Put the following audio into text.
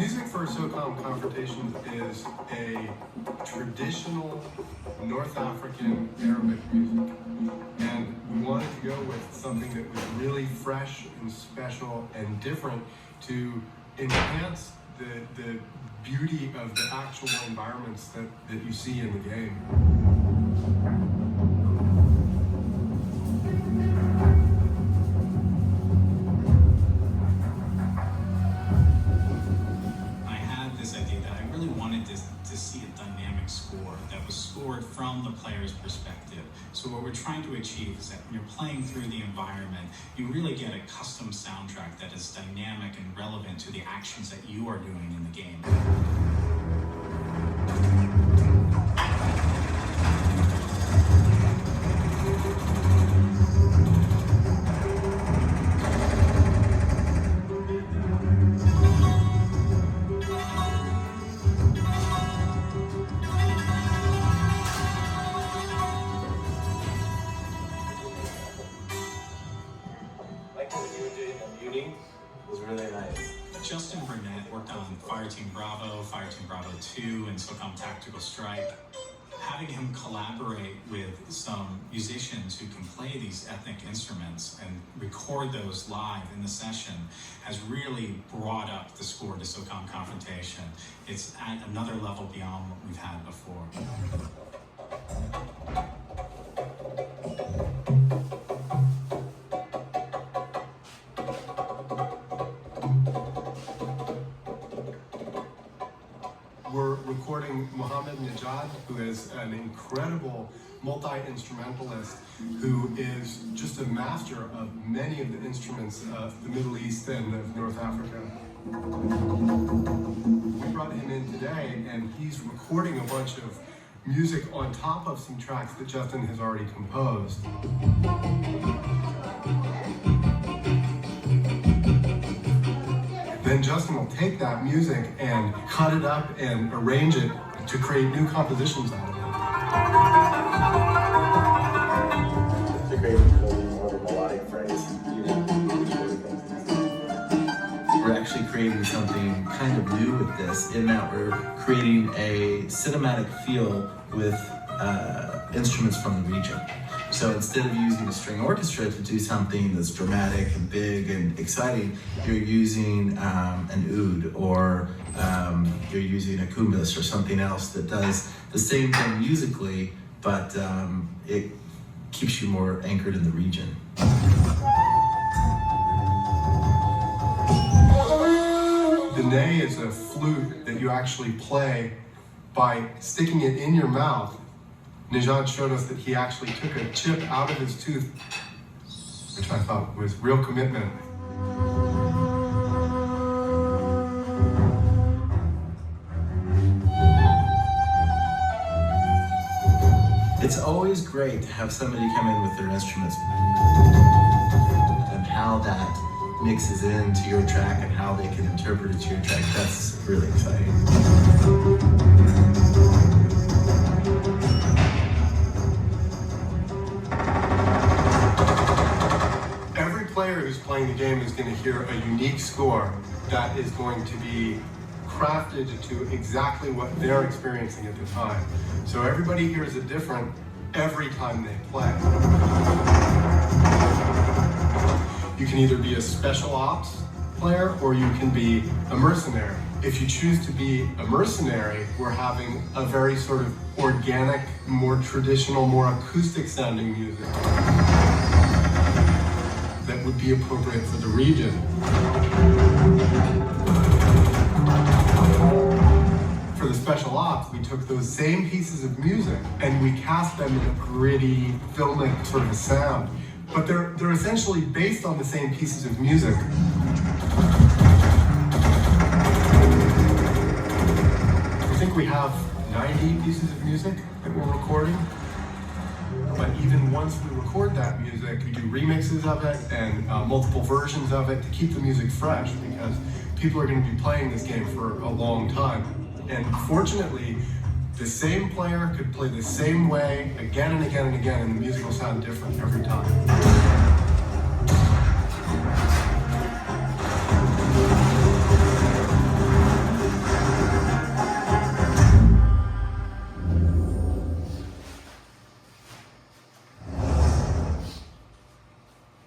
music for Socom Confrontation is a traditional North African Arabic music. And we wanted to go with something that was really fresh and special and different to enhance the beauty of the actual environments that you see in the game. To see a dynamic score that was scored from the player's perspective. So what we're trying to achieve is that when you're playing through the environment, you really get a custom soundtrack that is dynamic and relevant to the actions that you are doing in the game. Was really nice. Justin Burnett worked on Fireteam Bravo, Fireteam Bravo 2, and Socom Tactical Strike. Having him collaborate with some musicians who can play these ethnic instruments and record those live in the session has really brought up the score to Socom Confrontation. It's at another level beyond what we've had before. We're recording Mohammed Najad, who is an incredible multi-instrumentalist who is just a master of many of the instruments of the Middle East and of North Africa. We brought him in today, and he's recording a bunch of music on top of some tracks that Justin has already composed. Then Justin will take that music and cut it up and arrange it to create new compositions out of To it. create more of a melodic phrase, We're actually creating something kind of new with this, in that we're creating a cinematic feel with instruments from the region. So instead of using a string orchestra to do something that's dramatic and big and exciting, you're using an oud, or you're using a kumbis or something else that does the same thing musically, but it keeps you more anchored in the region. The ney is a flute that you actually play by sticking it in your mouth. Najad showed us that he actually took a chip out of his tooth, which I thought was real commitment. It's always great to have somebody come in with their instruments and how that mixes into your track and how they can interpret it to your track. That's really exciting. Player who's playing the game is going to hear a unique score that is going to be crafted to exactly what they're experiencing at the time. So everybody hears it different every time they play. You can either be a special ops player or you can be a mercenary. If you choose to be a mercenary, we're having a very sort of organic, more traditional, more acoustic sounding music that would be appropriate for the region. For the special ops, we took those same pieces of music and we cast them in a gritty, filmic sort of a sound. But they're essentially based on the same pieces of music. I think we have 90 pieces of music that we're recording. But even once we record that music, we do remixes of it and multiple versions of it to keep the music fresh, because people are going to be playing this game for a long time. And fortunately, the same player could play the same way again and again and again, and the music will sound different every time.